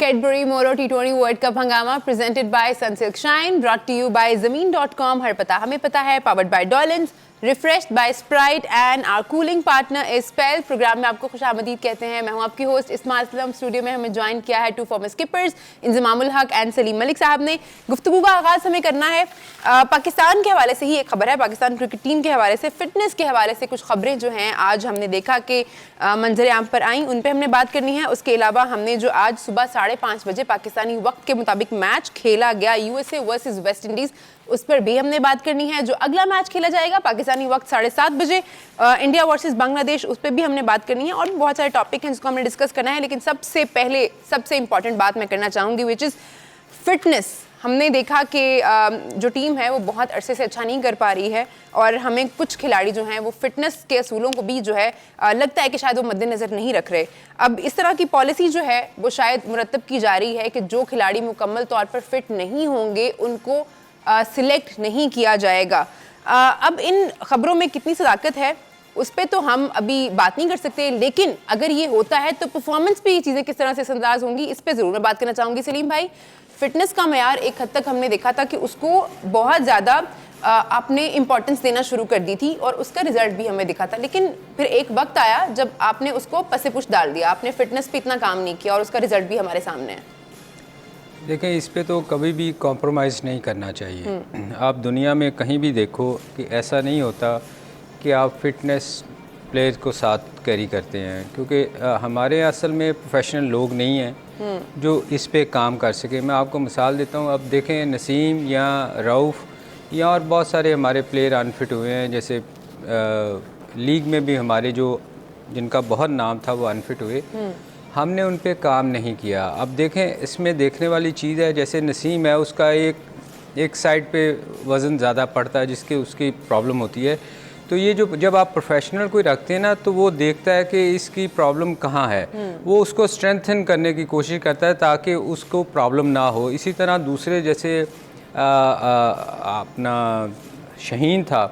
Cadbury Moro T20 world cup Hungama presented by Sunsilk shine, brought to you by ज़मीन.com। हर पता हमें पता है, पावर्ड बाय डॉलिन्स, refreshed by Sprite and our cooling partner is स्पेल। प्रोग्राम में आपको खुशामदीद कहते हैं। मैं हूं आपकी होस्ट इस्माइल असलम। स्टूडियो में हमें ज्वाइन किया है टू फॉर्मर स्किपर्स इंजमामुल हक एंड सलीम मलिक साहब ने। गुफ्तगू का आगाज़ हमें करना है पाकिस्तान के हवाले से ही एक खबर है, पाकिस्तान क्रिकेट टीम के हवाले से, फिटनेस के हवाले से कुछ खबरें जो हैं आज हमने देखा कि मंजर आम पर आई, उन पर हमने बात करनी है। उसके अलावा हमने जो आज सुबह 5:30 बजे पाकिस्तानी वक्त के मुताबिक मैच खेला गया USA वर्सेस वेस्ट इंडीज़, उस पर भी हमने बात करनी है। जो अगला मैच खेला जाएगा पाकिस्तानी वक्त 7:30 बजे इंडिया वर्सेस बांग्लादेश, उस पर भी हमने बात करनी है। और भी बहुत सारे टॉपिक हैं जिसको हमने डिस्कस करना है, लेकिन सबसे पहले सबसे इंपॉर्टेंट बात मैं करना चाहूँगी विच इज़ फिटनेस। हमने देखा कि जो टीम है वो बहुत अरसे से अच्छा नहीं कर पा रही है और हमें कुछ खिलाड़ी जो हैं वो फिटनेस के असूलों को भी जो है लगता है कि शायद वो मद्देनज़र नहीं रख रहे। अब इस तरह की पॉलिसी जो है वो शायद मुरतब की जा रही है कि जो खिलाड़ी मुकम्मल तौर पर फिट नहीं होंगे उनको सिलेक्ट नहीं किया जाएगा। अब इन खबरों में कितनी सदाकत है उस पर तो हम अभी बात नहीं कर सकते, लेकिन अगर ये होता है तो परफॉर्मेंस पे ये चीज़ें किस तरह से असरअंदाज होंगी, इस पर ज़रूर मैं बात करना चाहूँगी। सलीम भाई, फिटनेस का मयार एक हद तक हमने देखा था कि उसको बहुत ज़्यादा आपने इम्पोर्टेंस देना शुरू कर दी थी और उसका रिजल्ट भी हमें दिखा था, लेकिन फिर एक वक्त आया जब आपने उसको पसे-पुश डाल दिया, आपने फिटनेस पे इतना काम नहीं किया और उसका रिजल्ट भी हमारे सामने है। देखें, इस पे तो कभी भी कॉम्प्रोमाइज़ नहीं करना चाहिए। आप दुनिया में कहीं भी देखो कि ऐसा नहीं होता कि आप फिटनेस प्लेयर्स को साथ कैरी करते हैं, क्योंकि हमारे असल में प्रोफेशनल लोग नहीं हैं जो इस पे काम कर सके। मैं आपको मिसाल देता हूँ, अब देखें नसीम या रऊफ़ या और बहुत सारे हमारे प्लेयर अनफिट हुए हैं, जैसे लीग में भी हमारे जो जिनका बहुत नाम था वो अनफिट हुए, हमने उन पे काम नहीं किया। अब देखें, इसमें देखने वाली चीज़ है, जैसे नसीम है उसका एक साइड पे वज़न ज़्यादा पड़ता है जिसकी उसकी प्रॉब्लम होती है। तो ये जो जब आप प्रोफेशनल कोई रखते हैं ना तो वो देखता है कि इसकी प्रॉब्लम कहाँ है, वो उसको स्ट्रेंथन करने की कोशिश करता है ताकि उसको प्रॉब्लम ना हो। इसी तरह दूसरे जैसे अपना शहीन था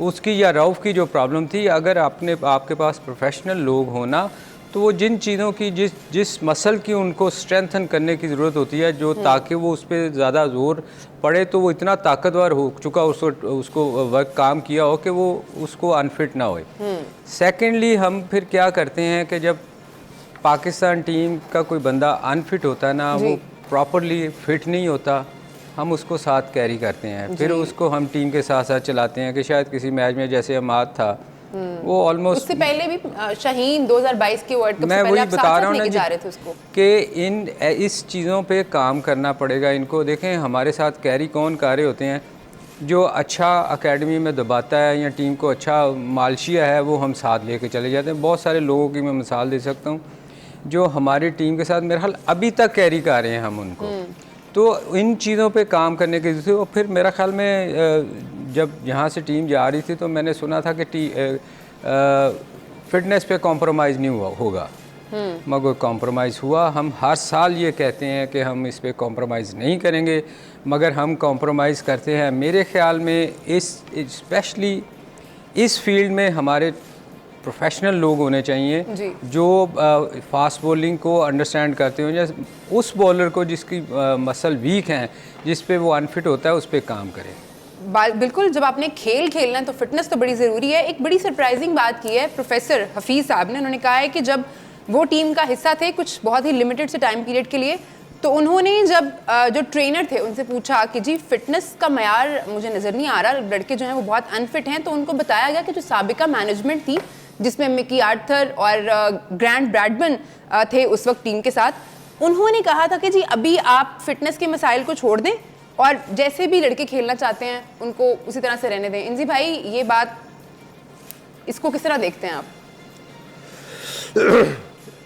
उसकी या रऊफ़ की जो प्रॉब्लम थी, अगर आपके पास प्रोफेशनल लोग हो ना तो वो जिन चीज़ों की जिस मसल की उनको स्ट्रेंथन करने की ज़रूरत होती है, जो ताकि वो उस पर ज़्यादा ज़ोर पड़े तो वो इतना ताकतवर हो चुका उसको वर्क काम किया हो कि वो उसको अनफिट ना होए। सेकेंडली हम फिर क्या करते हैं कि जब पाकिस्तान टीम का कोई बंदा अनफिट होता है ना, वो प्रॉपरली फिट नहीं होता, हम उसको साथ कैरी करते हैं, फिर उसको हम टीम के साथ साथ चलाते हैं। कि शायद किसी मैच में जैसे अमाद था, वो ऑलमोस्ट उससे पहले भी शाहीन 2022 के वर्ल्ड कप मैं से पहले वही बता रहा हूँ ना जा रहे थे उसको कि इस चीज़ों पे काम करना पड़ेगा इनको। देखें, हमारे साथ कैरी कौन कर रहे होते हैं, जो अच्छा एकेडमी में दबाता है या टीम को अच्छा मालशिया है वो हम साथ लेके चले जाते हैं। बहुत सारे लोगों की मैं मिसाल दे सकता हूँ जो हमारी टीम के साथ मेरे ख्याल अभी तक कैरी कर रहे हैं हम उनको। तो इन चीज़ों पे काम करने की ज़रूरत है। और फिर मेरा ख्याल में जब यहाँ से टीम जा रही थी तो मैंने सुना था कि फिटनेस पे कॉम्प्रोमाइज़ नहीं होगा, मगर कॉम्प्रोमाइज़ हुआ। हम हर साल ये कहते हैं कि हम इस पे कॉम्प्रोमाइज़ नहीं करेंगे, मगर हम कॉम्प्रोमाइज़ करते हैं। मेरे ख्याल में स्पेशली इस फील्ड में हमारे प्रोफेशनल लोग होने चाहिए जो फास्ट बॉलिंग को अंडरस्टैंड करते हो, या उस बॉलर को जिसकी मसल वीक हैं, जिस पे वो अनफिट होता है, उस पे काम करें। बिल्कुल, जब आपने खेल खेलना है तो फिटनेस तो बड़ी ज़रूरी है। एक बड़ी सरप्राइजिंग बात की है प्रोफेसर हफीज़ साहब ने, उन्होंने कहा है कि जब वो टीम का हिस्सा थे कुछ बहुत ही लिमिटेड से टाइम पीरियड के लिए, तो उन्होंने जब जो ट्रेनर थे उनसे पूछा कि जी फिटनेस का मयार मुझे नज़र नहीं आ रहा, लड़के जो हैं वो बहुत अनफिट हैं, तो उनको बताया गया कि जो साबिका मैनेजमेंट थी जिसमें मिकी आर्थर और ग्रैंट ब्रैडमन थे उस वक्त टीम के साथ, उन्होंने कहा था कि जी अभी आप फिटनेस के मसाइल को छोड़ दें और जैसे भी लड़के खेलना चाहते हैं उनको उसी तरह से रहने दें। इंजी भाई, ये बात, इसको किस तरह देखते हैं आप?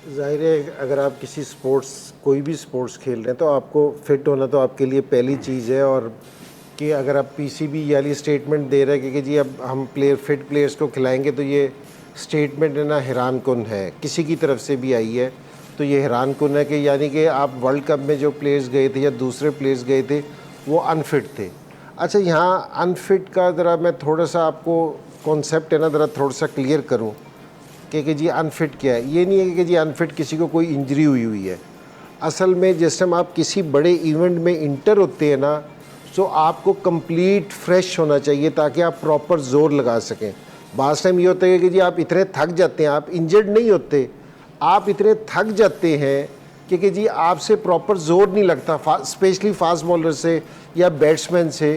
जाहिर है अगर आप किसी स्पोर्ट्स कोई भी स्पोर्ट्स खेल रहे हैं तो आपको फिट होना तो आपके लिए पहली चीज़ है। और कि अगर आप पीसीबी यानी स्टेटमेंट दे रहे हैं कि जी अब हम फिट प्लेयर्स को खिलाएंगे, तो ये स्टेटमेंट है ना हैरान कुन है, किसी की तरफ से भी आई है तो ये हैरान कुन है कि यानी कि आप वर्ल्ड कप में जो प्लेयर्स गए थे या दूसरे प्लेयर्स गए थे वो अनफिट थे। अच्छा, यहाँ अनफिट का ज़रा मैं थोड़ा सा आपको कॉन्सेप्ट है ना ज़रा थोड़ा सा क्लियर करूँ कि जी अनफिट क्या है। ये नहीं है कि जी अनफिट किसी को कोई इंजरी हुई है। असल में जिस टाइम आप किसी बड़े इवेंट में इंटर होते हैं ना, तो आपको कंप्लीट फ्रेश होना चाहिए ताकि आप प्रॉपर जोर लगा सकें। बास टाइम ये होता है कि जी आप इतने थक जाते हैं, आप इंजर्ड नहीं होते, आप इतने थक जाते हैं कि जी आपसे प्रॉपर जोर नहीं लगता, स्पेशली फास्ट बॉलर से या बैट्समैन से।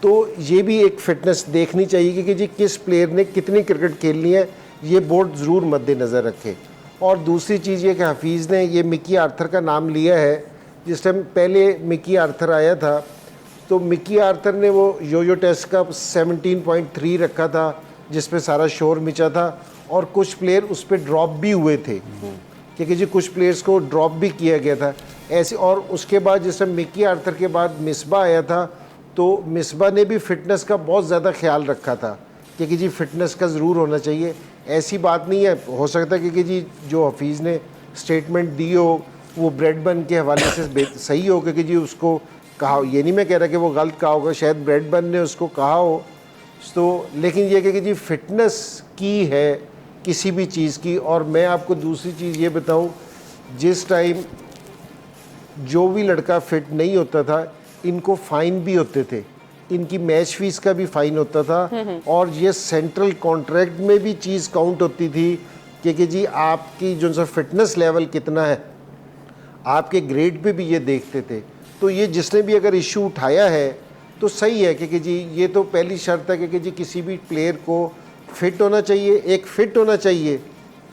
तो ये भी एक फिटनेस देखनी चाहिए कि जी किस प्लेयर ने कितनी क्रिकेट खेलनी है, ये बोर्ड ज़रूर मद्देनज़र रखे। और दूसरी चीज़ ये कि हफीज़ ने ये मिकी आर्थर का नाम लिया है। जिस टाइम पहले मिकी आर्थर आया था तो मिकी आर्थर ने वो यो टेस्ट का 17.3 रखा था जिस पे सारा शोर मचा था, और कुछ प्लेयर उस पर ड्रॉप भी हुए थे क्योंकि जी कुछ प्लेयर्स को ड्रॉप भी किया गया था ऐसे। और उसके बाद जिस टाइम मिकी आर्थर के बाद मिसबा आया था तो मिसबा ने भी फिटनेस का बहुत ज़्यादा ख्याल रखा था क्योंकि जी फिटनेस का ज़रूर होना चाहिए। ऐसी बात नहीं है, हो सकता है कि जी जो हफीज़ ने स्टेटमेंट दी हो वो ब्रैडबर्न के हवाले से सही हो, क्योंकि जी उसको कहा हो, ये नहीं मैं कह रहा कि वो गलत कहा होगा, शायद ब्रैडबर्न ने उसको कहा हो तो, लेकिन ये कि जी फिटनेस की है किसी भी चीज़ की। और मैं आपको दूसरी चीज़ ये बताऊं, जिस टाइम जो भी लड़का फिट नहीं होता था इनको फ़ाइन भी होते थे, इनकी मैच फीस का भी फ़ाइन होता था, और ये सेंट्रल कॉन्ट्रैक्ट में भी चीज़ काउंट होती थी कि जी आपकी जो सा फिटनेस लेवल कितना है, आपके ग्रेड पे भी ये देखते थे। तो ये जिसने भी अगर इशू उठाया है तो सही है कि जी ये तो पहली शर्त है कि जी किसी भी प्लेयर को फिट होना चाहिए, एक फिट होना चाहिए,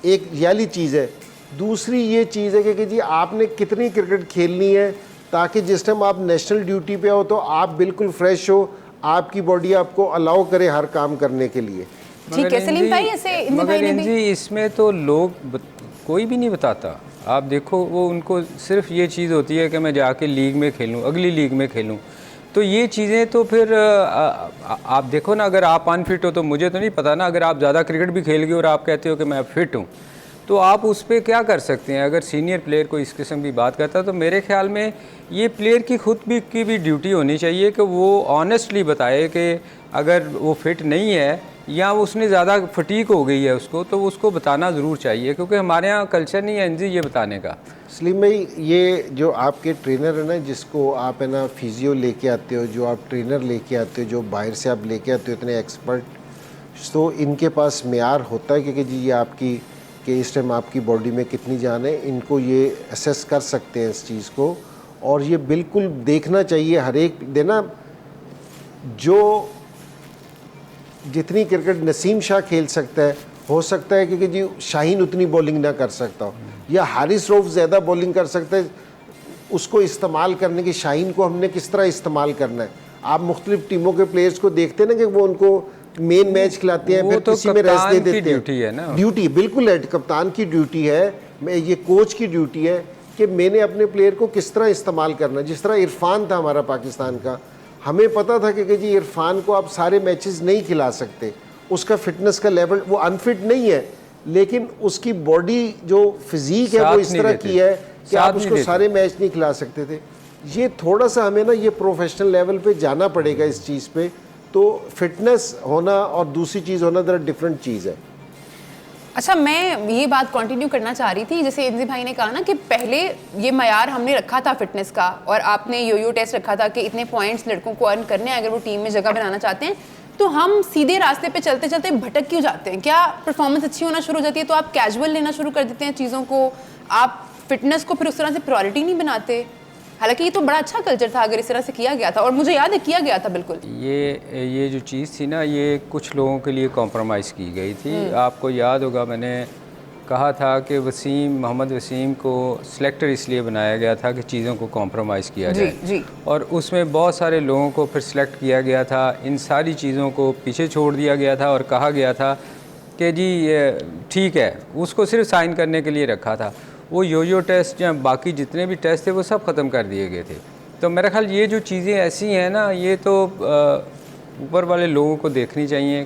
एक याली चीज़ है। दूसरी ये चीज़ है कि जी आपने कितनी क्रिकेट खेलनी है ताकि जिस टाइम आप नेशनल ड्यूटी पे हो तो आप बिल्कुल फ्रेश हो, आपकी बॉडी आपको अलाउ करे हर काम करने के लिए। ठीक है सलीम भाई, ऐसे इंजी भाई ने भी इसमें तो लोग कोई भी नहीं बताता। आप देखो वो उनको सिर्फ ये चीज़ होती है कि मैं जाके लीग में खेलूं, अगली लीग में खेलूं। तो ये चीज़ें तो फिर आप देखो ना, अगर आप अनफिट हो तो मुझे तो नहीं पता ना, अगर आप ज़्यादा क्रिकेट भी खेल गए और आप कहते हो कि मैं फिट हूँ तो आप उस पर क्या कर सकते हैं। अगर सीनियर प्लेयर को इस किस्म की बात करता है तो मेरे ख्याल में ये प्लेयर की खुद की भी ड्यूटी होनी चाहिए कि वो ऑनेस्टली बताए कि अगर वो फिट नहीं है या उसने ज़्यादा फटीक हो गई है उसको, तो उसको बताना ज़रूर चाहिए, क्योंकि हमारे यहाँ कल्चर नहीं है एनजी ये बताने का। सलीम भाई, ये जो आपके ट्रेनर है ना, जिसको आप है ना फिजियो लेके आते हो, जो आप ट्रेनर लेके आते हो, जो बाहर से आप लेके आते हो इतने एक्सपर्ट, तो इनके पास मेयार होता है क्योंकि जी ये आपकी कि इस टाइम आपकी बॉडी में कितनी जान है, इनको ये असेस कर सकते हैं इस चीज़ को। और ये बिल्कुल देखना चाहिए हर एक देना, जो जितनी क्रिकेट नसीम शाह खेल सकता है, हो सकता है क्योंकि जी शाहीन उतनी बॉलिंग ना कर सकता हो, या हारिस रऊफ ज़्यादा बॉलिंग कर सकता है। उसको इस्तेमाल करने की, शाहीन को हमने किस तरह इस्तेमाल करना है। आप मुख्तलिफ टीमों के प्लेयर्स को देखते हैं ना कि वो उनको मेन मैच खिलाते हैं, फिर तो किसी में रेस्ट दे देते हैं। ड्यूटी है ना, ड्यूटी बिल्कुल है, कप्तान की ड्यूटी है, ये कोच की ड्यूटी है कि मैंने अपने प्लेयर को किस तरह इस्तेमाल करना है। जिस तरह इरफान था हमारा पाकिस्तान का, हमें पता था कि जी इरफान को आप सारे मैचेस नहीं खिला सकते, उसका फिटनेस का लेवल, वो अनफिट नहीं है लेकिन उसकी बॉडी जो फिजिक है वो इस तरह की है कि आप उसको सारे मैच नहीं खिला सकते थे। ये थोड़ा सा हमें ना ये प्रोफेशनल लेवल पे जाना पड़ेगा इस चीज़ पे। तो फिटनेस होना और दूसरी चीज़ होना ज़रा डिफरेंट चीज़ है। अच्छा, मैं ये बात कंटिन्यू करना चाह रही थी, जैसे इंजी भाई ने कहा ना कि पहले ये मयार हमने रखा था फिटनेस का, और आपने यो टेस्ट रखा था कि इतने पॉइंट्स लड़कों को अर्न करने हैं अगर वो टीम में जगह बनाना चाहते हैं। तो हम सीधे रास्ते पे चलते चलते भटक क्यों जाते हैं? क्या परफॉर्मेंस अच्छी होना शुरू हो जाती है तो आप कैजुअल लेना शुरू कर देते हैं चीज़ों को, आप फिटनेस को फिर उस तरह से प्रायोरिटी नहीं बनाते? हालांकि ये तो बड़ा अच्छा कल्चर था अगर इस तरह से किया गया था, और मुझे याद है किया गया था बिल्कुल। ये जो चीज़ थी ना, ये कुछ लोगों के लिए कॉम्प्रोमाइज़ की गई थी। आपको याद होगा मैंने कहा था कि मोहम्मद वसीम को सिलेक्टर इसलिए बनाया गया था कि चीज़ों को कॉम्प्रोमाइज़ किया जाए, जी। और उसमें बहुत सारे लोगों को फिर सिलेक्ट किया गया था, इन सारी चीज़ों को पीछे छोड़ दिया गया था और कहा गया था कि जी ठीक है, उसको सिर्फ साइन करने के लिए रखा था। वो यो टेस्ट या बाकी जितने भी टेस्ट थे वो सब ख़त्म कर दिए गए थे। तो मेरा ख्याल ये जो चीज़ें ऐसी हैं ना, ये तो ऊपर वाले लोगों को देखनी चाहिए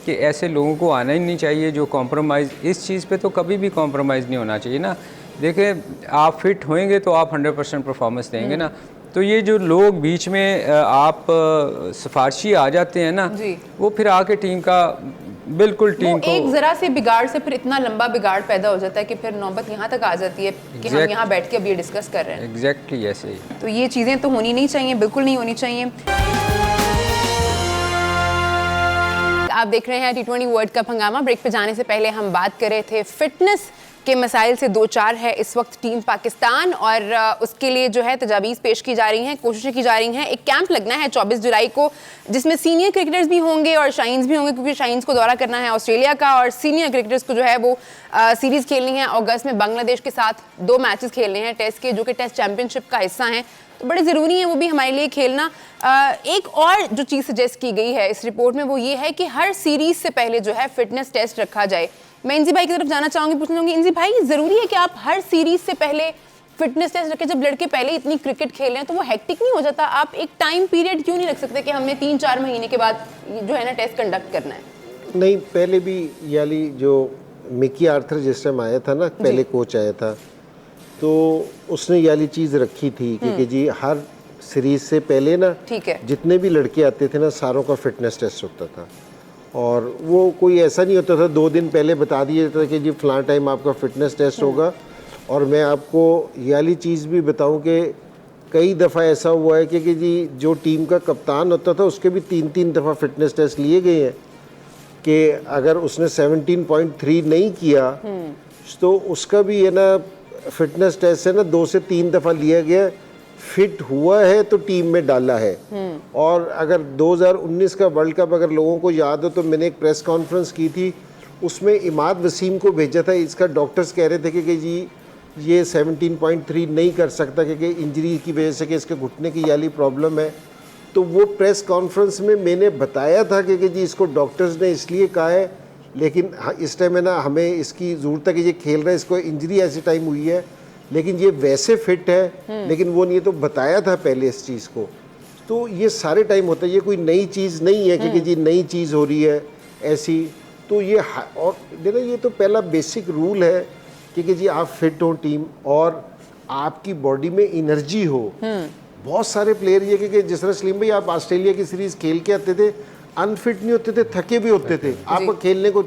कि ऐसे लोगों को आना ही नहीं चाहिए जो कॉम्प्रोमाइज़, इस चीज़ पे तो कभी भी कॉम्प्रोमाइज़ नहीं होना चाहिए ना। देखें, आप फिट होएंगे तो आप 100% परफॉर्मेंस देंगे ना। तो ये जो लोग बीच में आप सिफारशी आ जाते हैं ना, वो फिर आके टीम का बिल्कुल टीम वो को एक जरा से बिगाड़ से फिर इतना लंबा बिगाड़ पैदा हो जाता है कि फिर नौबत यहाँ तक आ जाती है कि हम Exact- यहाँ बैठ के अब ये डिस्कस कर रहे हैं। एग्जैक्टली ऐसे ही। तो ये चीज़ें तो होनी नहीं चाहिए, बिल्कुल नहीं होनी चाहिए। आप देख रहे हैं T20 वर्ल्ड कप हंगामा। ब्रेक पे जाने से पहले हम बात कर रहे थे फिटनेस के मसाइल से दो चार है इस वक्त टीम पाकिस्तान, और उसके लिए जो है तजावीज़ पेश की जा रही हैं, कोशिशें की जा रही हैं। एक कैंप लगना है 24 जुलाई को, जिसमें सीनियर क्रिकेटर्स भी होंगे और शाइन्स भी होंगे, क्योंकि शाइन्स को दौरा करना है ऑस्ट्रेलिया का, और सीनियर क्रिकेटर्स को जो है वो सीरीज़ खेलनी है। अगस्त में बांग्लादेश के साथ 2 मैचेस खेलने हैं टेस्ट के, जो कि टेस्ट चैंपियनशिप का हिस्सा हैं, तो बड़े ज़रूरी है वो भी हमारे लिए खेलना। एक और जो चीज़ सजेस्ट की गई है इस रिपोर्ट में वो ये है कि हर सीरीज़ से पहले जो है फिटनेस टेस्ट रखा जाए। मैं इंजी भाई की तरफ जाना चाहूँगी, पूछना चाहूँगी इंजी भाई, ज़रूरी है कि आप हर सीरीज़ से पहले फिटनेस टेस्ट रखें? जब लड़के पहले इतनी क्रिकेट खेल रहे हैं तो वो हेक्टिक नहीं हो जाता? आप एक टाइम पीरियड क्यों नहीं रख सकते कि हमने 3-4 महीने के बाद जो है ना टेस्ट कंडक्ट करना है? नहीं, पहले भी याली जो मिकी आर्थर जिस टाइम आया था ना, पहले कोच आया था, तो उसने याली चीज़ रखी थी कि जी हर सीरीज से पहले ना ठीक है, जितने भी लड़के आते थे ना सारों का फिटनेस टेस्ट होता था, और वो कोई ऐसा नहीं होता था 2 दिन पहले बता दिया जाता था कि जी फलां टाइम आपका फिटनेस टेस्ट होगा। और मैं आपको ये वाली चीज़ भी बताऊं कि कई दफ़ा ऐसा हुआ है कि जी जो टीम का कप्तान होता था उसके भी 3-3 दफ़ा फिटनेस टेस्ट लिए गए हैं कि अगर उसने 17.3 नहीं किया तो उसका भी है ना फिटनेस टेस्ट है ना 2 से 3 दफ़ा लिया गया, फिट हुआ है तो टीम में डाला है। और अगर 2019 का वर्ल्ड कप अगर लोगों को याद हो तो मैंने एक प्रेस कॉन्फ्रेंस की थी, उसमें इमाद वसीम को भेजा था। इसका डॉक्टर्स कह रहे थे कि जी ये 17.3 नहीं कर सकता क्योंकि इंजरी की वजह से कि इसके घुटने की याली प्रॉब्लम है। तो वो प्रेस कॉन्फ्रेंस में मैंने बताया था कि जी इसको डॉक्टर्स ने इसलिए कहा है, लेकिन इस टाइम है ना हमें इसकी ज़रूरत है कि ये खेल रहा है, इसको इंजरी ऐसे टाइम हुई है, लेकिन ये वैसे फिट है, लेकिन वो नहीं, तो बताया था पहले इस चीज़ को। तो ये सारे टाइम होता है, ये कोई नई चीज़ नहीं है कि जी नई चीज़ हो रही है ऐसी। तो ये और देखो ये तो पहला बेसिक रूल है कि जी आप फिट हो टीम और आपकी बॉडी में एनर्जी हो। बहुत सारे प्लेयर ये कि जिस तरह सलीम भाई आप ऑस्ट्रेलिया की सीरीज़ खेल के आते थे, अनफिट नहीं होते थे, थके भी होते थे आपको खेलने को।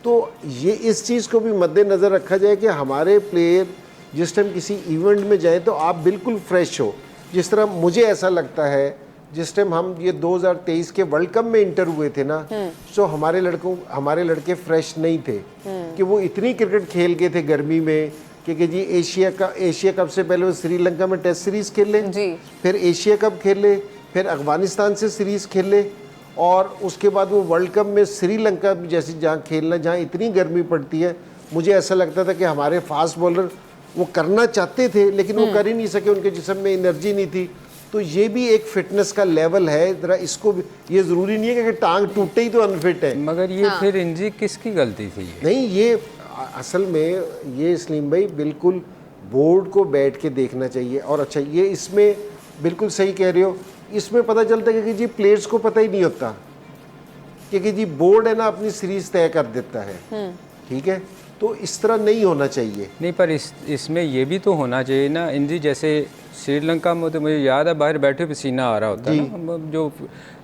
तो ये इस चीज़ को भी मद्देनज़र रखा जाए कि हमारे प्लेयर जिस टाइम किसी इवेंट में जाए तो आप बिल्कुल फ्रेश हो। जिस तरह मुझे ऐसा लगता है जिस टाइम हम ये 2023 के वर्ल्ड कप में इंटर हुए थे ना, तो हमारे लड़के फ्रेश नहीं थे कि वो इतनी क्रिकेट खेल गए थे गर्मी में क्योंकि जी एशिया कप से पहले वो श्रीलंका में टेस्ट सीरीज़ खेले, फिर एशिया कप खेले, फिर अफगानिस्तान से सीरीज़ खेले, और उसके बाद वो वर्ल्ड कप में श्रीलंका जैसी जहाँ खेलना जहाँ इतनी गर्मी पड़ती है। मुझे ऐसा लगता था कि हमारे फास्ट बॉलर वो करना चाहते थे लेकिन वो कर ही नहीं सके, उनके जिस्म में एनर्जी नहीं थी। तो ये भी एक फिटनेस का लेवल है, जरा इसको भी, ये ज़रूरी नहीं है कि टांग टूटे ही तो अनफिट है। मगर ये फिर इंजी किसकी गलती थी? नहीं, ये असल में ये सलीम भाई बिल्कुल बोर्ड को बैठ के देखना चाहिए। और अच्छा ये इसमें बिल्कुल सही कह रहे हो, इसमें पता चलता है कि जी प्लेयर्स को पता ही नहीं होता क्योंकि जी बोर्ड है ना अपनी सीरीज़ तय कर देता है, ठीक है, तो इस तरह नहीं होना चाहिए। नहीं, पर इसमें ये भी तो होना चाहिए ना इंजी, जैसे श्रीलंका में तो मुझे याद है बाहर बैठे पसीना आ रहा होता है ना, जो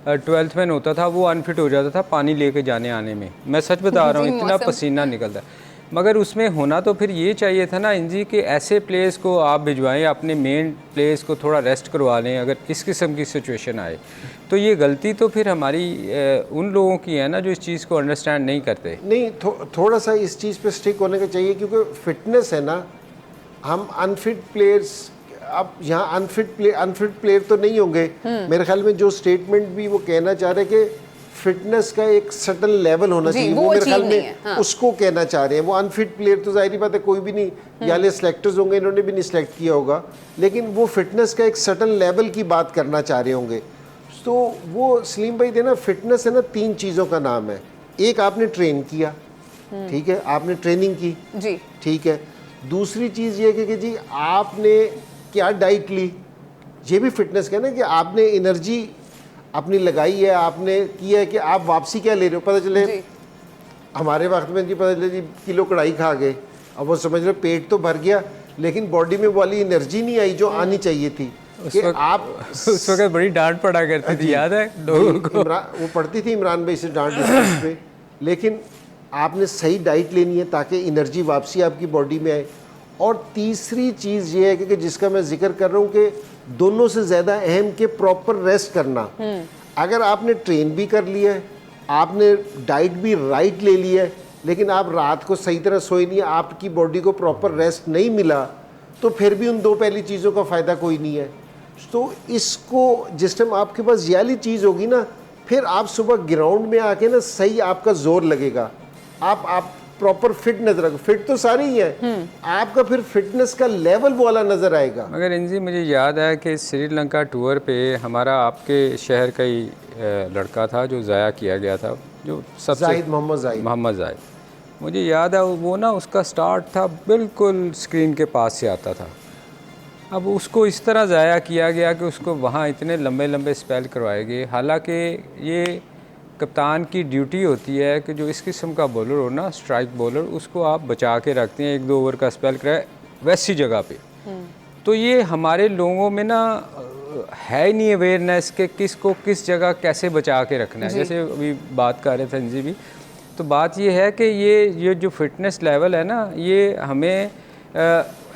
12th मैन होता था वो अनफिट हो जाता था पानी लेके जाने आने में, मैं सच बता रहा हूँ, इतना पसीना निकलता है। मगर उसमें होना तो फिर ये चाहिए था ना इंजी कि ऐसे प्लेयर्स को आप भिजवाएं, अपने मेन प्लेयर्स को थोड़ा रेस्ट करवा लें अगर इस किस्म की सिचुएशन आए। तो ये गलती तो फिर हमारी उन लोगों की है ना जो इस चीज़ को अंडरस्टैंड नहीं करते। नहीं, थोड़ा सा इस चीज़ पे स्टिक होने का चाहिए क्योंकि फिटनेस है ना, हम अनफिट प्लेयर्स, अब यहाँ अनफिट प्लेयर तो नहीं होंगे। मेरे ख्याल में जो स्टेटमेंट भी वो कहना चाह रहे कि फिटनेस का एक सर्टन लेवल होना चाहिए, वो मेरे ख्याल में हाँ। उसको कहना चाह रहे हैं। वो अनफिट प्लेयर तो जाहिर बात है कोई भी नहीं, या सिलेक्टर्स होंगे, इन्होंने भी नहीं सिलेक्ट किया होगा, लेकिन वो फिटनेस का एक सर्टन लेवल की बात करना चाह रहे होंगे। तो वो सलीम भाई देना फिटनेस है ना 3 चीज़ों का नाम है। एक आपने ट्रेन किया, ठीक है, आपने ट्रेनिंग की जी, ठीक है। दूसरी चीज़ ये कि जी आपने क्या डाइट ली, ये भी फिटनेस का ना कि आपने एनर्जी अपनी लगाई है, आपने किया है कि आप वापसी क्या ले रहे हो। पता चले हमारे वक्त में जी पता चले जी किलो कढ़ाई खा गए, अब वो समझ रहे पेट तो भर गया लेकिन बॉडी में वाली एनर्जी नहीं आई जो आनी चाहिए थी। उस वक्त बड़ी डांट पड़ा करती थी, याद है लोगों को? वो पढ़ती थी इमरान भाई से डांट इस पे, लेकिन आपने सही डाइट लेनी है ताकि एनर्जी वापसी आपकी बॉडी में आए। और तीसरी चीज़ ये है कि जिसका मैं जिक्र कर रहा हूँ कि दोनों से ज़्यादा अहम कि प्रॉपर रेस्ट करना। अगर आपने ट्रेन भी कर लिया है, आपने डाइट भी राइट ले लिया है, लेकिन आप रात को सही तरह सोए नहीं, आपकी बॉडी को प्रॉपर रेस्ट नहीं मिला, तो फिर भी उन दो पहली चीज़ों का फ़ायदा कोई नहीं है। तो इसको जिस टाइम आपके पास ये वाली चीज़ होगी ना, फिर आप सुबह ग्राउंड में आके ना सही आपका जोर लगेगा, आप प्रॉपर फिट नजर आएगा। फिट तो सारे ही है, आपका फिर फिटनेस का लेवल वो वाला नजर आएगा। मगर इनजी मुझे याद है कि श्रीलंका टूर पे हमारा आपके शहर का ही लड़का था जो ज़ाया किया गया था, जो सबसे मोहम्मद जाहिद। मुझे याद है वो ना उसका स्टार्ट था बिल्कुल स्क्रीन के पास से आता था। अब उसको इस तरह ज़ाया किया गया कि उसको वहाँ इतने लंबे लंबे स्पेल करवाए गए। हालांकि ये कप्तान की ड्यूटी होती है कि जो इस किस्म का बॉलर हो ना, स्ट्राइक बॉलर, उसको आप बचा के रखते हैं, 1-2 ओवर का स्पेल कराए वैसी जगह पे। तो ये हमारे लोगों में ना है ही नहीं अवेयरनेस कि किसको किस जगह कैसे बचा के रखना है। जैसे अभी बात कर रहे थे जी भी, तो बात ये है कि ये जो फिटनेस लेवल है ना, ये हमें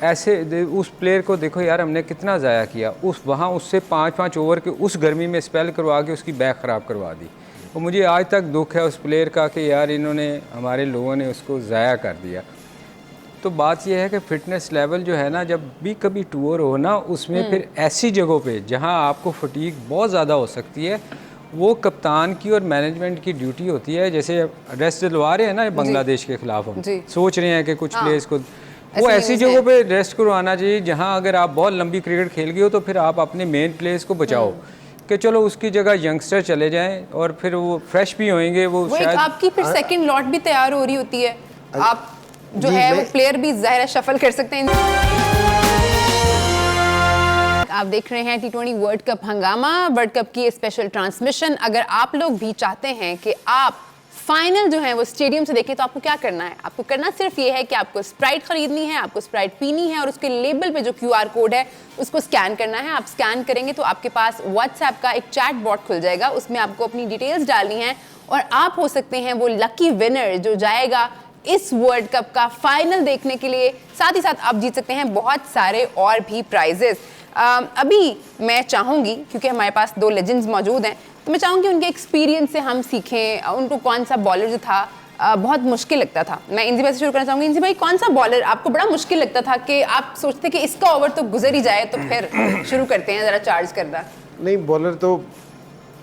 ऐसे उस प्लेयर को देखो यार, हमने कितना ज़ाया किया, उस वहाँ उससे 5-5 ओवर के उस गर्मी में स्पेल करवा के उसकी बैक ख़राब करवा दी। और मुझे आज तक दुख है उस प्लेयर का कि यार इन्होंने, हमारे लोगों ने उसको ज़ाया कर दिया। तो बात यह है कि फ़िटनेस लेवल जो है ना, जब भी कभी टूर हो ना, उसमें फिर ऐसी जगहों पे जहां आपको फटीग बहुत ज़्यादा हो सकती है, वो कप्तान की और मैनेजमेंट की ड्यूटी होती है। जैसे रेस्ट दिलवा रहे हैं ना बांग्लादेश के खिलाफ, हम सोच रहे हैं कि कुछ प्लेयर्स को वो ऐसी जगहों पे रेस्ट करवाना चाहिए जहां अगर आप बहुत लंबी क्रिकेट खेल गए हो तो फिर आप अपने मेन प्लेयर्स को बचाओ कि चलो उसकी जगह यंगस्टर चले जाएं और फिर वो फ्रेश भी होंगे। वो शायद आपकी फिर सेकंड लॉट भी तैयार हो रही होती है, आप जो है वो प्लेयर भी ज़ाहिर है शफल कर सकते हैं। आप देख रहे हैं T20 वर्ल्ड कप हंगामा, वर्ल्ड कप की स्पेशल ट्रांसमिशन। अगर आप लोग भी चाहते हैं कि आप फाइनल जो है वो स्टेडियम से देखें, तो आपको क्या करना है? आपको करना सिर्फ ये है कि आपको स्प्राइट खरीदनी है, आपको स्प्राइट पीनी है और उसके लेबल पे जो QR कोड है उसको स्कैन करना है। आप स्कैन करेंगे तो आपके पास WhatsApp का एक चैट बॉट खुल जाएगा, उसमें आपको अपनी डिटेल्स डालनी है और आप हो सकते हैं वो लकी विनर जो जाएगा इस वर्ल्ड कप का फाइनल देखने के लिए। साथ ही साथ आप जीत सकते हैं बहुत सारे और भी प्राइजेस। अभी मैं चाहूँगी, क्योंकि हमारे पास 2 लेजेंड्स मौजूद हैं, तो मैं चाहूँगी उनके एक्सपीरियंस से हम सीखें। उनको कौन सा बॉलर जो था बहुत मुश्किल लगता था। मैं इंजी भाई से शुरू करना चाहूँगी। इंजी भाई, कौन सा बॉलर आपको बड़ा मुश्किल लगता था कि आप सोचते कि इसका ओवर तो गुजर ही जाए, तो फिर शुरू करते हैं ज़रा चार्ज करना? नहीं, बॉलर तो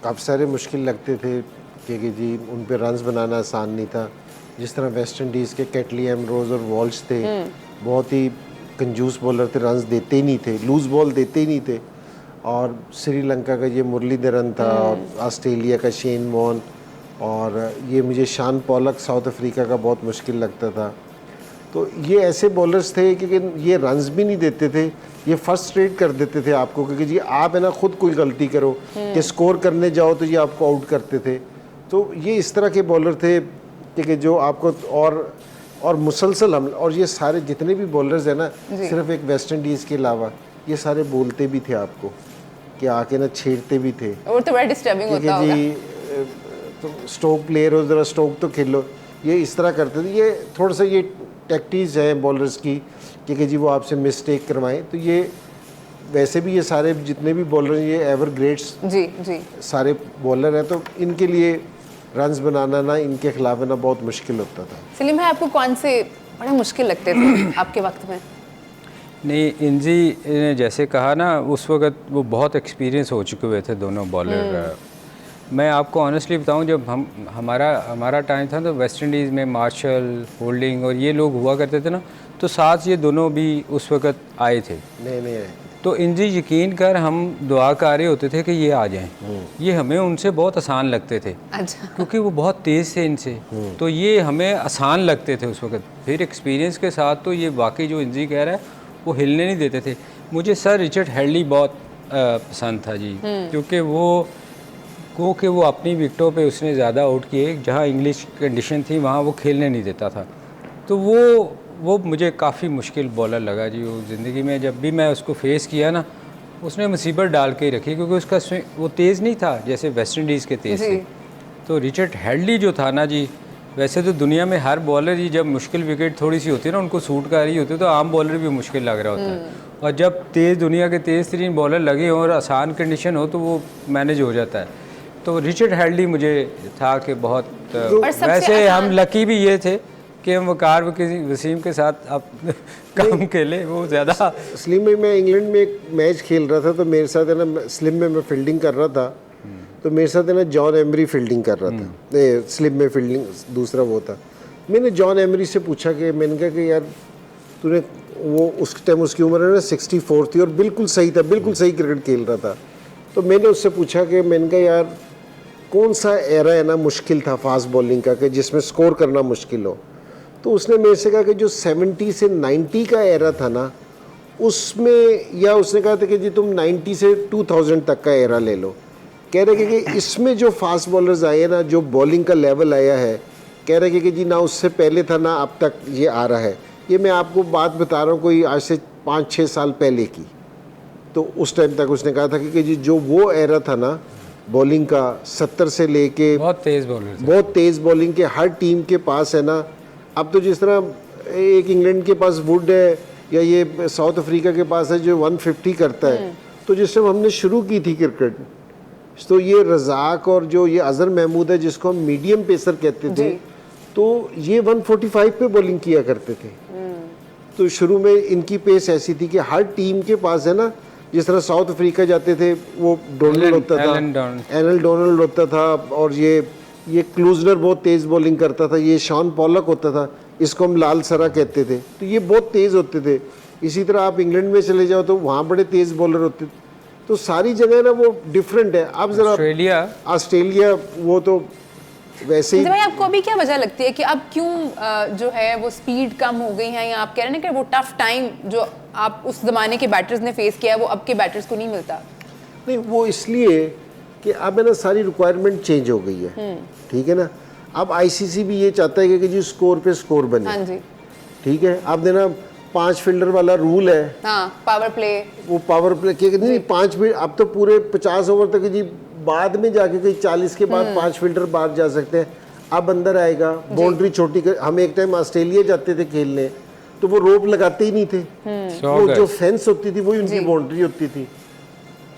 काफ़ी सारे मुश्किल लगते थे क्योंकि जी उन पर रन्स बनाना आसान नहीं था। जिस तरह वेस्ट इंडीज़ के कैटली एमरोज और वॉल्श थे, बहुत ही कंजूस बॉलर थे, रन्स देते ही नहीं थे, लूज बॉल देते ही नहीं थे। और श्रीलंका का ये मुरलीधरन था, और ऑस्ट्रेलिया का शेन वॉन, और ये मुझे शान पॉलक साउथ अफ्रीका का बहुत मुश्किल लगता था। तो ये ऐसे बॉलर्स थे कि ये रन्स भी नहीं देते थे, ये फ्रस्ट्रेट कर देते थे आपको, क्योंकि जी आप है ना खुद कोई गलती करो कि स्कोर करने जाओ तो ये आपको आउट करते थे। तो ये इस तरह के बॉलर थे कि जो आपको और मुसलसल हमला, और ये सारे जितने भी बॉलर्स हैं ना, सिर्फ एक वेस्ट इंडीज़ के अलावा ये सारे बोलते भी थे आपको कि आके ना छेड़ते भी थे। और तो बड़ा डिस्टर्बिंग होता होगा जी, तो स्ट्रोक प्लेयर हो, ज़रा स्ट्रोक तो खेलो, ये इस तरह करते थे। ये थोड़ा सा ये टैक्टिक्स है बॉलर्स की कि जी वो आपसे मिस्टेक करवाएं। तो ये वैसे भी ये सारे जितने भी बॉलर हैं ये एवर ग्रेट्स जी सारे बॉलर हैं, तो इनके लिए रन्स बनाना ना इनके खिलाफ है ना बहुत मुश्किल होता था। सलीम भाई, आपको कौन से बड़े मुश्किल लगते थे आपके वक्त में? नहीं, इंजी ने जैसे कहा ना, उस वक्त वो बहुत एक्सपीरियंस हो चुके हुए थे दोनों बॉलर। मैं आपको ऑनेस्टली बताऊं, जब हमारा टाइम था तो वेस्ट इंडीज़ में मार्शल, होल्डिंग और ये लोग हुआ करते थे ना, तो साथ ये दोनों भी उस वक्त आए थे। नहीं आए। तो इंजी यकीन कर हम दुआ कर रहे होते थे कि ये आ जाएं। ये हमें उनसे बहुत आसान लगते थे। अच्छा। क्योंकि वो बहुत तेज़ थे इनसे, तो ये हमें आसान लगते थे उस वक्त। फिर एक्सपीरियंस के साथ तो ये वाकई जो इंजी कह रहा है वो हिलने नहीं देते थे। मुझे सर रिचर्ड हेडली बहुत पसंद था जी, क्योंकि वो अपनी विकेटों पे उसने ज़्यादा आउट किए, जहाँ इंग्लिश कंडीशन थी वहाँ वो खेलने नहीं देता था। तो वो मुझे काफ़ी मुश्किल बॉलर लगा जी। वो ज़िंदगी में जब भी मैं उसको फेस किया ना, उसने मुसीबत डाल के ही रखी, क्योंकि उसका वो तेज़ नहीं था जैसे वेस्ट इंडीज़ के तेज़ थे। तो रिचर्ड हेडली जो था ना जी, वैसे तो दुनिया में हर बॉलर ही जब मुश्किल विकेट थोड़ी सी होती है ना उनको सूट कर रही होती है तो आम बॉलर भी मुश्किल लग रहा होता है, और जब तेज़ दुनिया के तेज़ तरीन बॉलर लगे हों और आसान कंडीशन हो तो वो मैनेज हो जाता है। तो रिचर्ड हेडली मुझे था कि बहुत वैसे हम लकी भी ये थे कि हम वकार वसीम के साथ अब काम खेले, वो ज़्यादा। स्लिम में मैं इंग्लैंड में एक मैच खेल रहा था तो मेरे साथ है ना, स्लिम में मैं फील्डिंग कर रहा था तो मेरे साथ है ना जॉन एमरी फील्डिंग कर रहा था, स्लिम में फील्डिंग दूसरा वो था। मैंने जॉन एमरी से पूछा कि मैंने कहा कि यार तूने, वो उस टाइम उसकी उम्र है ना 64 थी और बिल्कुल सही था, बिल्कुल सही क्रिकेट खेल रहा था। तो मैंने उससे पूछा कि मैंने कहा यार कौन सा एरा है ना मुश्किल था फास्ट बॉलिंग का कि जिसमें स्कोर करना मुश्किल हो। तो उसने मेरे से कहा कि जो 70 से 90 का एरा था ना उसमें, या उसने कहा था कि जी तुम 90 से 2000 तक का एरा ले लो। कह रहे कि इसमें जो फास्ट बॉलर्स आए ना, जो बॉलिंग का लेवल आया है, कह रहे कि जी ना उससे पहले था ना अब तक ये आ रहा है। ये मैं आपको बात बता रहा हूँ कोई आज से 5-6 साल पहले की। तो उस टाइम तक उसने कहा था कि जी जो वो एरा था ना बॉलिंग का 70 से लेके बहुत तेज़ बॉलर थे, बहुत तेज़ बॉलिंग के हर टीम के पास है ना। अब तो जिस तरह एक इंग्लैंड के पास वुड है या ये साउथ अफ्रीका के पास है जो 150 करता है, तो जिस टाइम हमने शुरू की थी क्रिकेट तो ये रज़ाक और जो ये अज़हर महमूद है जिसको हम मीडियम पेसर कहते थे, तो ये 145 पे बॉलिंग किया करते थे। तो शुरू में इनकी पेस ऐसी थी कि हर टीम के पास है ना, जिस तरह साउथ अफ्रीका जाते थे वो डोनाल्ड होता था, एलन डोनाल्ड होता था, और ये क्लूजनर बहुत तेज़ बॉलिंग करता था, ये शॉन पॉलक होता था, इसको हम लाल सरा कहते थे। तो ये बहुत तेज़ होते थे। इसी तरह आप इंग्लैंड में चले जाओ तो वहाँ बड़े तेज़ बॉलर होते थे। तो सारी जगह ना वो डिफरेंट है। अब जरा ऑस्ट्रेलिया वो तो वैसे ही। भाई आपको अभी क्या वजह लगती है कि अब क्यों जो है वो स्पीड कम हो गई है, या आप कह रहे हैं कि वो टफ टाइम जो आप उस ज़माने के बैटर्स ने फेस किया है वो अब के बैटर्स को नहीं मिलता? नहीं, वो इसलिए कि अब है ना सारी रिक्वायरमेंट चेंज हो गई है, ठीक है ना। अब आईसीसी भी ये चाहता है कि जी स्कोर पे स्कोर बने। हाँ जी, ठीक है। अब देना 5 फील्डर वाला रूल है, हाँ पावर प्ले, वो पावर प्ले के नहीं 5 फील्ड, अब तो पूरे 50 ओवर तक जी बाद में जाके कहीं 40 के बाद 5 फील्डर बाहर जा सकते हैं। अब अंदर आएगा बाउंड्री छोटी कर। हम एक टाइम ऑस्ट्रेलिया जाते थे खेलने तो वो रोप लगाते ही नहीं थे, वो जो फेंस होती थी वही उनकी बाउंड्री होती थी।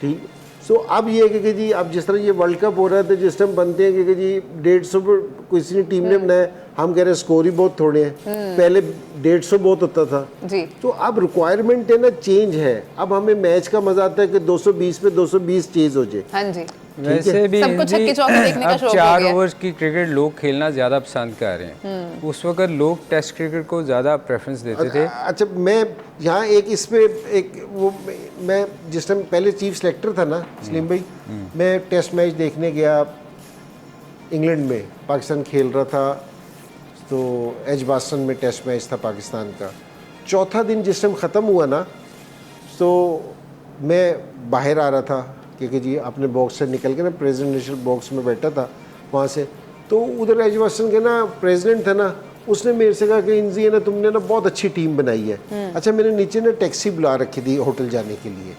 ठीक। सो अब ये है कि जी अब जिस तरह ये वर्ल्ड कप हो रहा है तो जिस टाइम बनते हैं कि जी 150 पर किसी ने टीम ने बनाया, हम कह रहे हैं स्कोर ही बहुत थोड़े हैं, पहले 150 बहुत होता था जी। तो अब रिक्वायरमेंट है ना चेंज है। अब हमें मैच का मजा आता है कि 220 पे 220 चेज हो जाए। हाँ जी, वैसे भी सबको छक्के चौके देखने का अब शौक हो 4 गया। ओवर की क्रिकेट लोग खेलना ज़्यादा पसंद कर रहे हैं। उस वक्त लोग टेस्ट क्रिकेट को ज़्यादा प्रेफरेंस देते थे। अच्छा, मैं यहाँ एक इस पे एक वो मैं जिस टाइम पहले चीफ सेलेक्टर था ना सलीम भाई, मैं टेस्ट मैच देखने गया इंग्लैंड में, पाकिस्तान खेल रहा था तो एजबास्टन में टेस्ट मैच था पाकिस्तान का। चौथा दिन जिस टाइम ख़त्म हुआ ना तो मैं बाहर आ रहा था क्योंकि जी अपने बॉक्स से निकल के ना प्रेसिडेंशियल बॉक्स में बैठा था वहाँ से, तो उधर एजबास्टन के ना प्रेसिडेंट था ना, उसने मेरे से कहा कि इंजी है ना तुमने ना बहुत अच्छी टीम बनाई है। अच्छा, मैंने नीचे ना टैक्सी बुला रखी थी होटल जाने के लिए,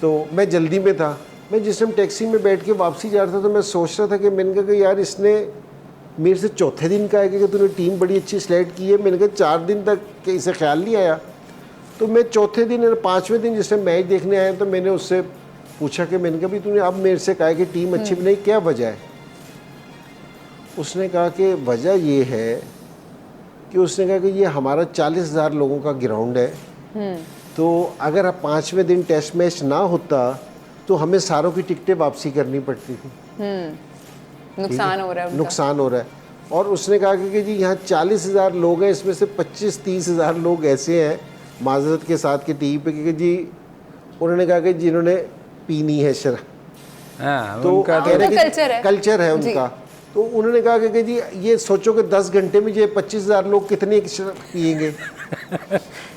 तो मैं जल्दी में था। मैं जिस टाइम टैक्सी में बैठ के वापसी जा रहा था तो मैं सोच रहा था कि मैंने कहा कि यार इसने मेरे से चौथे दिन कहा कि तूने टीम बड़ी अच्छी सेलेक्ट की है। मैंने कहा 4 दिन तक कि इसे ख्याल नहीं आया। तो मैं चौथे दिन 5वें दिन जिस टाइम मैच देखने आया तो मैंने उससे पूछा कि मैंने कहा भी तूने अब मेरे से कहा कि टीम अच्छी बनाई, क्या वजह है? उसने कहा कि वजह ये है कि उसने कहा कि ये हमारा 40,000 लोगों का ग्राउंड है, तो अगर अब 5वें दिन टेस्ट मैच ना होता तो हमें सारों की टिकटें वापसी करनी पड़ती थी। नुकसान हो रहा है, नुकसान हो रहा है। और उसने कहा कि जी यहाँ 40,000 लोग हैं, इसमें से 25-30,000 लोग ऐसे हैं माजरत के साथ की टीम पे कि जी उन्होंने कहा कि जिन्होंने पीनी है शराब, तो कल्चर है उनका। तो उन्होंने कहा कि जी ये सोचो कि 10 घंटे में ये 25,000 लोग कितने पिएंगे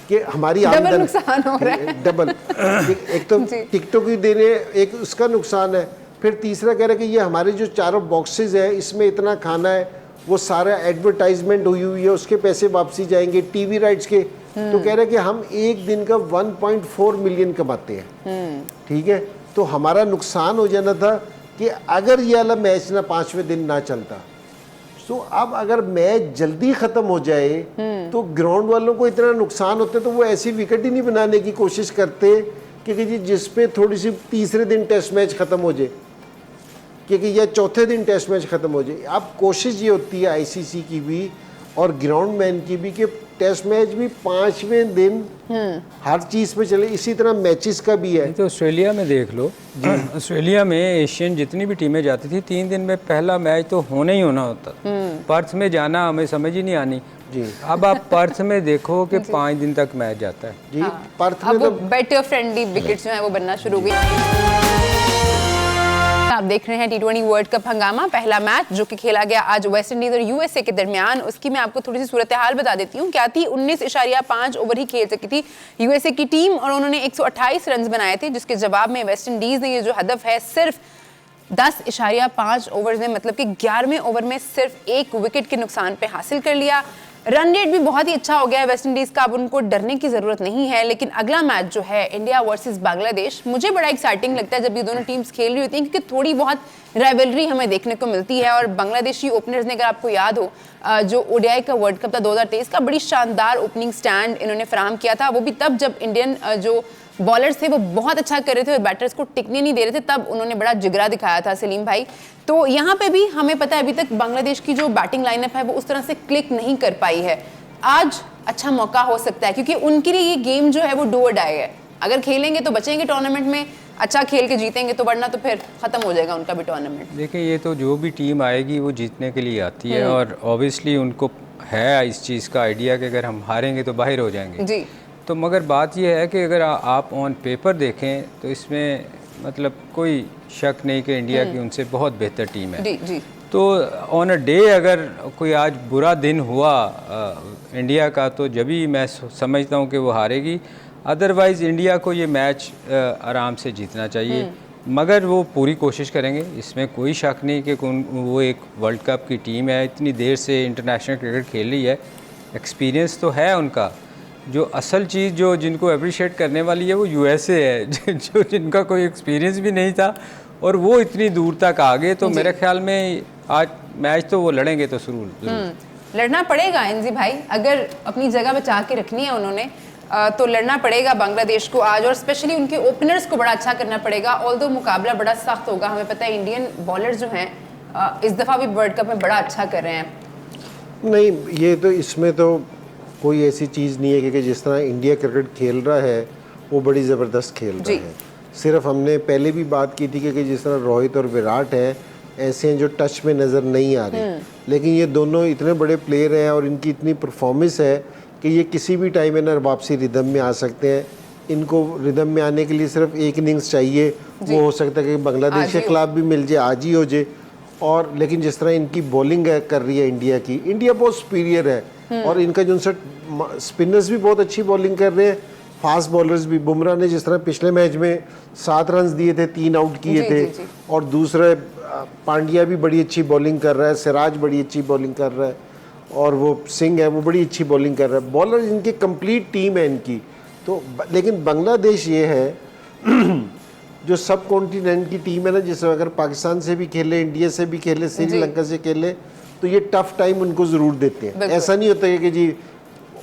कि हमारी डबल नुकसान हो रहा है। डबल एक तो टिकटों की देने, एक उसका नुकसान है, फिर तीसरा कह रहा है कि ये हमारे जो चारों बॉक्सेस है इसमें इतना खाना है, वो सारा एडवर्टाइजमेंट हुई है, उसके पैसे वापसी जाएंगे, टीवी राइट्स के। तो कह रहे हैं कि हम एक दिन का 1.4 मिलियन कमाते हैं, ठीक है। तो हमारा नुकसान हो जाना था कि अगर ये वाला मैच ना 5वें दिन ना चलता सो अब अगर मैच जल्दी ख़त्म हो जाए तो ग्राउंड वालों को इतना नुकसान होता है, तो वो ऐसी विकेट ही नहीं बनाने की कोशिश करते कि जी जिस पे थोड़ी सी तीसरे दिन टेस्ट मैच ख़त्म हो जाए, क्योंकि या चौथे दिन टेस्ट मैच ख़त्म हो जाए। अब कोशिश ये होती है आईसीसी की भी और ग्राउंड मैन की भी कि टेस्ट मैच भी 5वें दिन हर चीज़ पे चले। इसी तरह मैचेस का भी है। तो ऑस्ट्रेलिया में देख लो, ऑस्ट्रेलिया में एशियन जितनी भी टीमें जाती थी 3 दिन में पहला मैच तो होना ही होना होता। पर्थ में जाना हमें समझ ही नहीं आनी जी। अब आप पर्थ में देखो कि 5 दिन तक मैच जाता है जी। पर्थ में अब वो तो बेटर फ्रेंडली विकेट्स जो है वो बनना शुरू हो गई। आप देख रहे हैं T20 वर्ल्ड कप हंगामा। पहला मैच जो कि खेला गया आज वेस्ट इंडीज और यूएसए के दरमियान, उसकी मैं आपको थोड़ी सी सूरत हाल बता देती हूँ। क्या थी, 19.5 ओवर ही खेल सकी थी यूएसए की टीम और उन्होंने 128 रन बनाए थे, जिसके जवाब में वेस्ट इंडीज ने ये जो हदफ है सिर्फ 10.5 ओवर में, मतलब कि 11वें ओवर में सिर्फ 1 विकेट के नुकसान पे हासिल कर लिया। रन रेट भी बहुत ही अच्छा हो गया है वेस्ट इंडीज का, अब उनको डरने की जरूरत नहीं है। लेकिन अगला मैच जो है इंडिया वर्सेस बांग्लादेश, मुझे बड़ा एक्साइटिंग लगता है जब ये दोनों टीम्स खेल रही होती हैं, क्योंकि थोड़ी बहुत राइवलरी हमें देखने को मिलती है। और बांग्लादेशी ओपनर्स ने, अगर आपको याद हो, जो ओडीआई का वर्ल्ड कप था 2023 का, बड़ी शानदार ओपनिंग स्टैंड इन्होंने फराहम किया था। वो भी तब जब इंडियन जो बॉलर्स थे वो बहुत अच्छा कर रहे थे और बैटर्स को टिकने नहीं दे रहे थे, तब उन्होंने बड़ा जिगरा दिखाया था सलीम भाई। तो यहाँ पे भी हमें पता है अभी तक बांग्लादेश की जो बैटिंग लाइनअप है वो उस तरह से क्लिक नहीं कर पाई है। आज अच्छा मौका हो सकता है, क्योंकि उनके लिए ये गेम जो है वो डू और डाई है। अगर खेलेंगे तो बचेंगे टूर्नामेंट में, अच्छा खेल के जीतेंगे तो, वरना तो फिर खत्म हो जाएगा उनका भी टूर्नामेंट। देखिए, ये तो जो भी टीम आएगी वो जीतने के लिए आती है और ऑब्वियसली उनको है इस चीज़ का आइडिया कि अगर हम हारेंगे तो बाहर हो जाएंगे जी। तो मगर बात यह है कि अगर आप ऑन पेपर देखें तो इसमें मतलब कोई शक नहीं कि इंडिया की उनसे बहुत बेहतर टीम है। जी जी। तो ऑन अ डे अगर कोई आज बुरा दिन हुआ इंडिया का, तो जब भी मैं समझता हूँ कि वो हारेगी। अदरवाइज़ इंडिया को ये मैच आराम से जीतना चाहिए, मगर वो पूरी कोशिश करेंगे, इसमें कोई शक नहीं कि वो एक वर्ल्ड कप की टीम है, इतनी देर से इंटरनेशनल क्रिकेट खेल रही है, एक्सपीरियंस तो है उनका। जो असल चीज़ जो जिनको अप्रिशिएट करने वाली है वो यूएसए है जो जिनका कोई एक्सपीरियंस भी नहीं था और वो इतनी दूर तक आ गए। तो मेरे ख्याल में आज मैच तो वो लड़ेंगे तो जरूर लड़ना पड़ेगा एनजी भाई, अगर अपनी जगह बचा के रखनी है उन्होंने तो लड़ना पड़ेगा बांग्लादेश को आज, और स्पेशली उनके ओपनर्स को बड़ा अच्छा करना पड़ेगा। ऑल्दो मुकाबला बड़ा सख्त होगा, हमें पता है इंडियन बॉलर्स जो हैं इस दफ़ा भी वर्ल्ड कप में बड़ा अच्छा कर रहे हैं। नहीं, ये तो इसमें तो कोई ऐसी चीज़ नहीं है कि जिस तरह इंडिया क्रिकेट खेल रहा है वो बड़ी ज़बरदस्त खेल रहा है। सिर्फ हमने पहले भी बात की थी कि जिस तरह रोहित और विराट हैं ऐसे हैं जो टच में नज़र नहीं आ रहे, लेकिन ये दोनों इतने बड़े प्लेयर हैं और इनकी इतनी परफॉर्मेंस है कि ये किसी भी टाइम में वापसी रिदम में आ सकते हैं। इनको रिदम में आने के लिए सिर्फ एक इनिंग्स चाहिए, वो हो सकता है कि बांग्लादेश के खिलाफ भी मिल जाए, आज ही हो जाए। और लेकिन जिस तरह इनकी बॉलिंग कर रही है इंडिया की, इंडिया बहुत सुपीरियर है और इनका जो स्पिनर्स भी बहुत अच्छी बॉलिंग कर रहे हैं, फास्ट बॉलर्स भी। बुमराह ने जिस तरह पिछले मैच में 7 रन दिए थे, 3 आउट किए थे, और दूसरे पांड्या भी बड़ी अच्छी बॉलिंग कर रहा है, सिराज बड़ी अच्छी बॉलिंग कर रहा है, और वो सिंह है वो बड़ी अच्छी बॉलिंग कर रहा है। बॉलर इनकी कंप्लीट टीम है इनकी। तो लेकिन बांग्लादेश ये है जो सब कॉन्टिनेंट की टीम है ना, जिसमें अगर पाकिस्तान से भी खेले, इंडिया से भी खेले, श्रीलंका से खेले, तो ये टफ टाइम उनको ज़रूर देते हैं। ऐसा नहीं होता है कि जी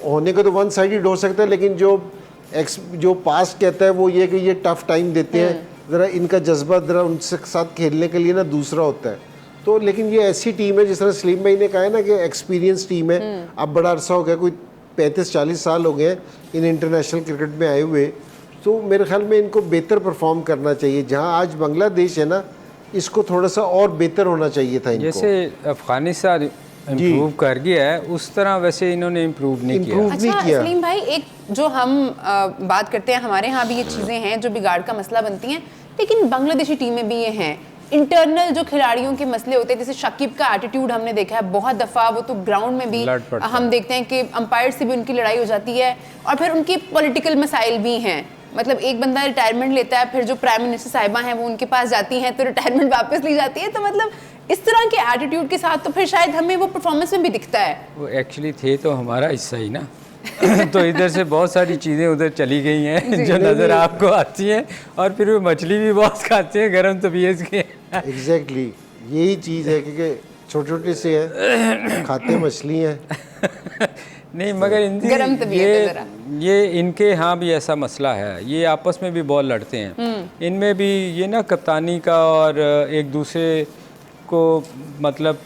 होने को तो वन साइडेड हो सकता है, लेकिन जो पास्ट कहता है वो ये कि ये टफ टाइम देते हैं, ज़रा इनका जज्बा ज़रा उनसे साथ खेलने के लिए ना दूसरा होता है। तो लेकिन ये ऐसी टीम है जिस तरह सलीम भाई ने कहा है ना कि एक्सपीरियंस टीम है। अब बड़ा अरसा हो गया, कोई 35-40 साल हो गए इन इंटरनेशनल क्रिकेट में आए हुए, तो मेरे ख्याल में इनको बेहतर परफॉर्म करना चाहिए। जहां आज बांग्लादेश है ना, इसको थोड़ा सा और बेहतर होना चाहिए था इनको। जैसे अफगानिस्तान इम्प्रूव कर गया है उस तरह वैसे इन्होंने इम्प्रूव नहीं किया। अच्छा सलीम भाई, एक जो हम बात करते हैं, हमारे यहाँ भी ये चीज़ें हैं जो बिगाड़ का मसला बनती हैं, लेकिन बांग्लादेशी टीमें भी ये हैं। इंटरनल जो खिलाड़ियों के मसले होते हैं, जैसे शकीब का एटीट्यूड हमने देखा है बहुत दफ़ा, वो तो ग्राउंड में भी हम देखते हैं कि अंपायर से भी उनकी लड़ाई हो जाती है, और फिर उनकी पॉलिटिकल मसाइल भी हैं। मतलब एक बंदा रिटायरमेंट लेता है, फिर जो प्राइम मिनिस्टर साहिबा हैं वो उनके पास जाती हैं तो रिटायरमेंट वापस ली जाती है। तो मतलब इस तरह के एटीट्यूड के साथ तो फिर शायद हमें वो परफॉर्मेंस में भी दिखता है। वो एक्चुअली थे तो हमारा हिस्सा ही ना तो इधर से बहुत सारी चीज़ें उधर चली गई हैं जो नज़र आपको आती हैं, और फिर वो मछली भी बहुत खाते हैं गर्म तबीयत के। एग्जैक्टली यही चीज़ है कि छोटे छोटे से हैं, खाते मछली हैं। नहीं मगर गरम तबीयत है ज़रा। ये इनके यहाँ भी ऐसा मसला है, ये आपस में भी बहुत लड़ते हैं। इनमें भी ये ना कप्तानी का और एक दूसरे को मतलब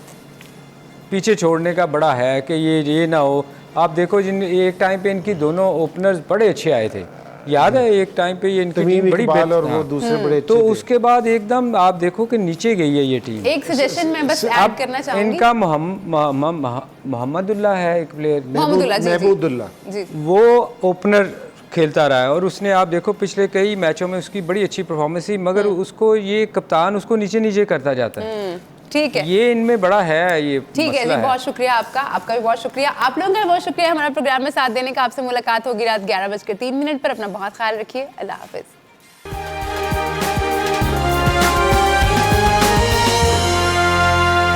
पीछे छोड़ने का बड़ा है कि ये ना हो। आप देखो जिन एक टाइम पे इनकी दोनों ओपनर्स बड़े अच्छे आए थे, याद है एक टाइम पे ये इनकी टीम बड़ी इकबाल और वो हाँ। दूसरे बड़े अच्छे तो थे। उसके बाद एकदम आप देखो कि नीचे गई है ये टीम। एक सजेशन मैं बस ऐड करना चाहूंगी। इनका मोहम्मदुल्लाह है एक प्लेयर, मोहम्मदुल्लाह, जी, जी। महबूबुल्लाह, जी वो ओपनर खेलता रहा है और उसने आप देखो पिछले कई मैचों में उसकी बड़ी अच्छी परफॉर्मेंस थी, मगर उसको ये कप्तान उसको नीचे नीचे करता जाता है। ठीक है, ये इनमें बड़ा है ये ठीक है जी। मसला बहुत शुक्रिया आपका भी बहुत शुक्रिया, आप लोगों का भी बहुत शुक्रिया हमारा प्रोग्राम में साथ देने का। आपसे मुलाकात होगी रात 11:03 पर। अपना बहुत ख्याल रखिए। अल्लाह हाफिज।